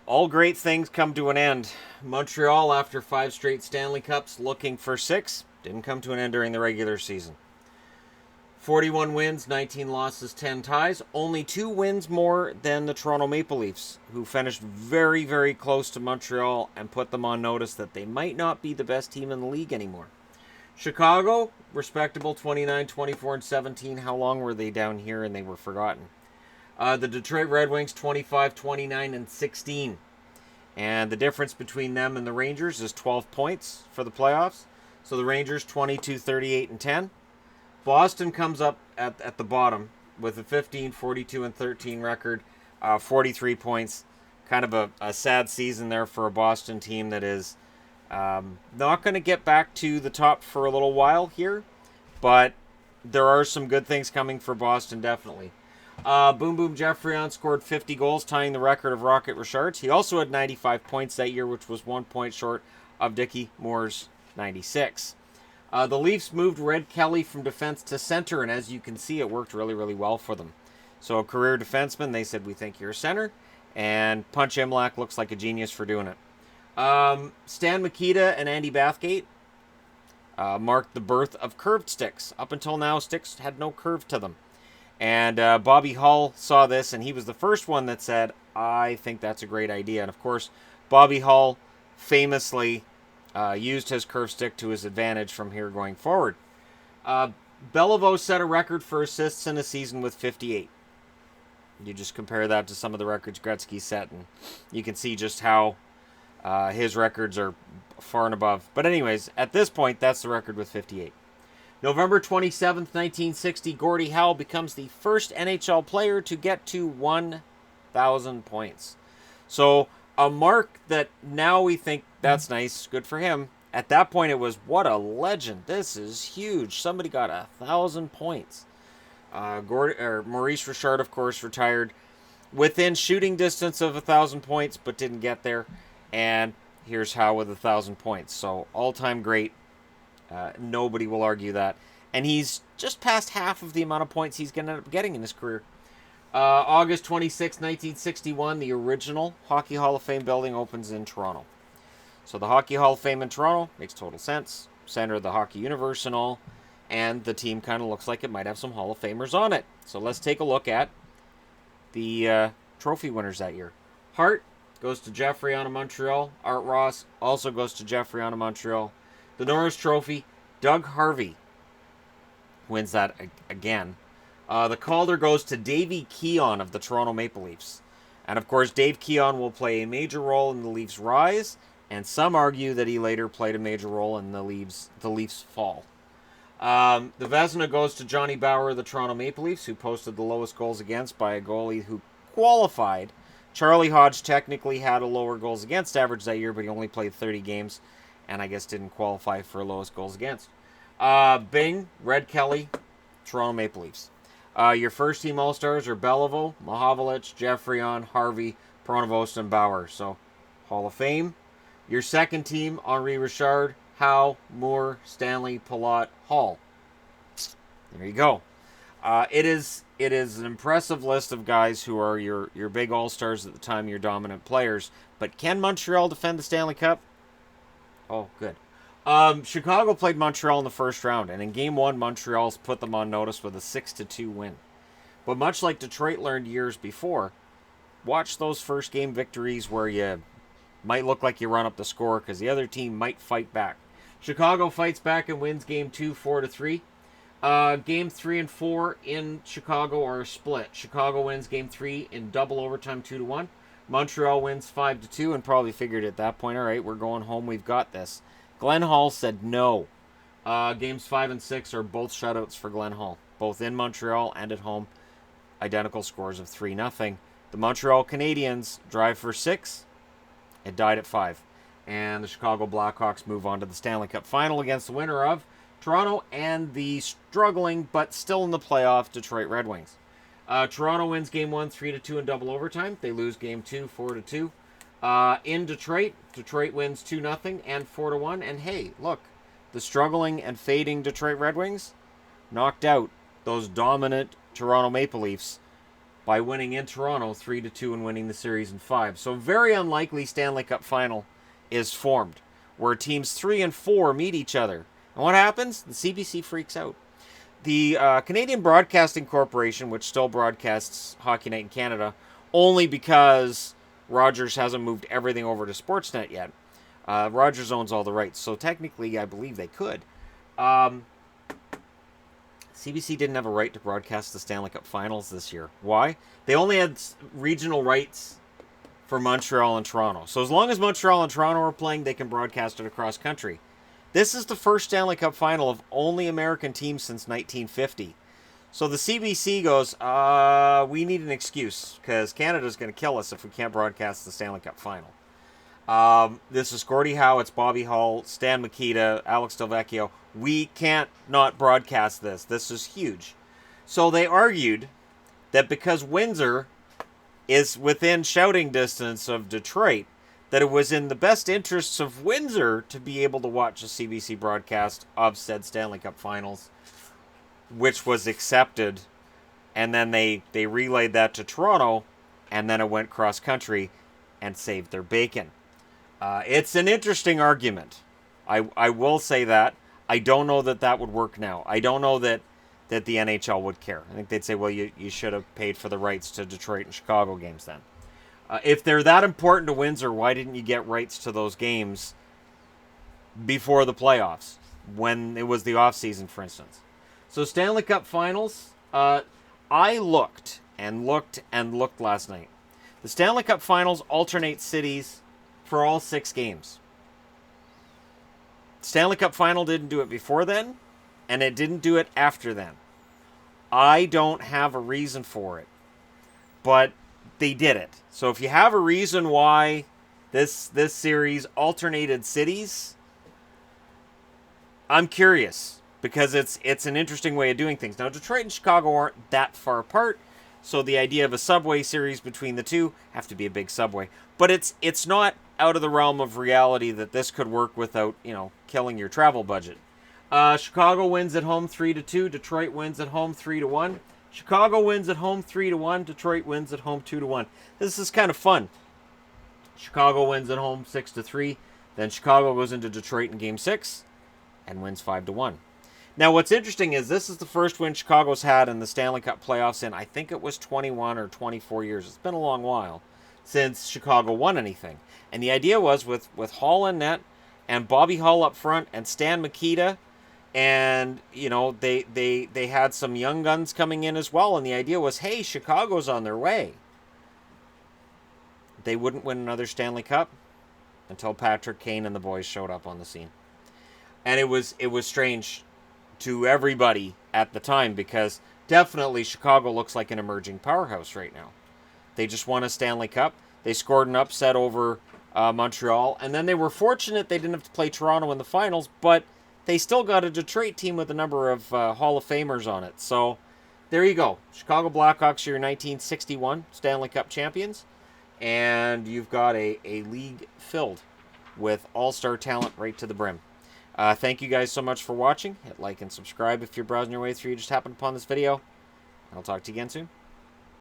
All great things come to an end. Montreal, after 5 straight Stanley Cups, looking for 6, didn't come to an end during the regular season. 41 wins, 19 losses, 10 ties. Only 2 wins more than the Toronto Maple Leafs, who finished very, very close to Montreal and put them on notice that they might not be the best team in the league anymore. Chicago, respectable 29, 24, and 17. How long were they down here and they were forgotten? The Detroit Red Wings, 25, 29, and 16. And the difference between them and the Rangers is 12 points for the playoffs. So the Rangers, 22, 38, and 10. Boston comes up at the bottom with a 15, 42, and 13 record, 43 points. Kind of a sad season there for a Boston team that is not going to get back to the top for a little while here. But there are some good things coming for Boston, definitely. Boom Boom Geoffrion scored 50 goals, tying the record of Rocket Richards. He also had 95 points that year, which was 1 point short of Dickie Moore's 96. The Leafs moved Red Kelly from defense to center, and as you can see, it worked really, really well for them. So a career defenseman, they said, we think you're a center, and Punch Imlach looks like a genius for doing it. Stan Mikita and Andy Bathgate marked the birth of curved sticks. Up until now, sticks had no curve to them. And Bobby Hull saw this, and he was the first one that said, I think that's a great idea. And of course, Bobby Hull famously used his curve stick to his advantage from here going forward. Beliveau set a record for assists in a season with 58. You just compare that to some of the records Gretzky set, and you can see just how his records are far and above. But anyways, at this point, that's the record with 58. November 27th, 1960, Gordie Howe becomes the first NHL player to get to 1,000 points. So a mark that now we think that's nice, good for him. At that point, it was, what a legend. This is huge. Somebody got 1,000 points. Maurice Richard, of course, retired within shooting distance of 1,000 points, but didn't get there. And here's Howe with 1,000 points. So all-time great. Nobody will argue that. And he's just past half of the amount of points he's going to end up getting in his career. August 26, 1961, the original Hockey Hall of Fame building opens in Toronto. So the Hockey Hall of Fame in Toronto makes total sense. Center of the hockey universe and all. And the team kind of looks like it might have some Hall of Famers on it. So let's take a look at the trophy winners that year. Hart goes to Geoffrion of Montreal. Art Ross also goes to Geoffrion of Montreal. The Norris Trophy, Doug Harvey wins that again. The Calder goes to Davey Keon of the Toronto Maple Leafs. And of course, Dave Keon will play a major role in the Leafs' rise, and some argue that he later played a major role in the Leafs' fall. The Vezina goes to Johnny Bower of the Toronto Maple Leafs, who posted the lowest goals against by a goalie who qualified. Charlie Hodge technically had a lower goals against average that year, but he only played 30 games. And I guess didn't qualify for lowest goals against. Bing, Red Kelly, Toronto Maple Leafs. Your first team All-Stars are Beliveau, Mahovlich, Geoffrion, Harvey, Pronovost, and Bauer. So, Hall of Fame. Your second team, Henri Richard, Howe, Moore, Stanley, Palat, Hall. There you go. It is an impressive list of guys who are your big All-Stars at the time, your dominant players. But can Montreal defend the Stanley Cup? Oh, good. Chicago played Montreal in the first round, and in Game 1, Montreal's put them on notice with a 6-2 win. But much like Detroit learned years before, watch those first game victories where you might look like you run up the score because the other team might fight back. Chicago fights back and wins Game 2 4-3. Game 3 and 4 in Chicago are split. Chicago wins Game 3 in double overtime 2-1. Montreal wins 5-2 and probably figured at that point, all right, we're going home, we've got this. Glenn Hall said no. Games 5 and 6 are both shutouts for Glenn Hall, both in Montreal and at home. Identical scores of 3-0. The Montreal Canadiens drive for 6. It died at 5. And the Chicago Blackhawks move on to the Stanley Cup final against the winner of Toronto and the struggling but still in the playoff Detroit Red Wings. Toronto wins Game 1 3-2 in double overtime. They lose Game 2 4-2. In Detroit, Detroit wins 2-0 and 4-1. And hey, look, the struggling and fading Detroit Red Wings knocked out those dominant Toronto Maple Leafs by winning in Toronto 3-2 and winning the series in 5. So very unlikely Stanley Cup final is formed, where teams 3 and 4 meet each other. And what happens? The CBC freaks out. The Canadian Broadcasting Corporation, which still broadcasts Hockey Night in Canada, only because Rogers hasn't moved everything over to Sportsnet yet. Rogers owns all the rights, so technically I believe they could. CBC didn't have a right to broadcast the Stanley Cup Finals this year. Why? They only had regional rights for Montreal and Toronto. So as long as Montreal and Toronto are playing, they can broadcast it across country. This is the first Stanley Cup Final of only American teams since 1950. So the CBC goes, we need an excuse, because Canada's going to kill us if we can't broadcast the Stanley Cup Final. This is Gordie Howe, it's Bobby Hull, Stan Mikita, Alex Delvecchio. We can't not broadcast this. This is huge. So they argued that because Windsor is within shouting distance of Detroit, that it was in the best interests of Windsor to be able to watch a CBC broadcast of said Stanley Cup Finals, which was accepted. And then they relayed that to Toronto, and then it went cross-country and saved their bacon. It's an interesting argument. I will say that. I don't know that would work now. I don't know that the NHL would care. I think they'd say, well, you should have paid for the rights to Detroit and Chicago games then. If they're that important to Windsor, why didn't you get rights to those games before the playoffs, when it was the off-season, for instance? So Stanley Cup Finals, I looked and looked and looked last night. The Stanley Cup Finals alternate cities for all 6 games. Stanley Cup Final didn't do it before then, and it didn't do it after then. I don't have a reason for it, but they did it. So if you have a reason why this series alternated cities, I'm curious, because it's an interesting way of doing things. Now, Detroit and Chicago aren't that far apart, so the idea of a subway series between the two, have to be a big subway, but it's not out of the realm of reality that this could work without, killing your travel budget. Chicago wins at home 3-2. Detroit wins at home 3-1. Chicago wins at home 3-1. Detroit wins at home 2-1. This is kind of fun. Chicago wins at home 6-3. Then Chicago goes into Detroit in Game 6 and wins 5-1. Now, what's interesting is this is the first win Chicago's had in the Stanley Cup playoffs in, I think it was 21 or 24 years. It's been a long while since Chicago won anything. And the idea was with Hall in net and Bobby Hull up front and Stan Mikita, and they had some young guns coming in as well, and the idea was, hey, Chicago's on their way. They wouldn't win another Stanley Cup until Patrick Kane and the boys showed up on the scene. And it was strange to everybody at the time, because definitely Chicago looks like an emerging powerhouse right now. They just won a Stanley Cup. They scored an upset over Montreal, and then they were fortunate they didn't have to play Toronto in the finals, but they still got a Detroit team with a number of Hall of Famers on it. So there you go. Chicago Blackhawks are your 1961 Stanley Cup champions, and you've got a league filled with all-star talent right to the brim. Thank you guys so much for watching. Hit like and subscribe if you're browsing your way through. You just happened upon this video. I'll talk to you again soon.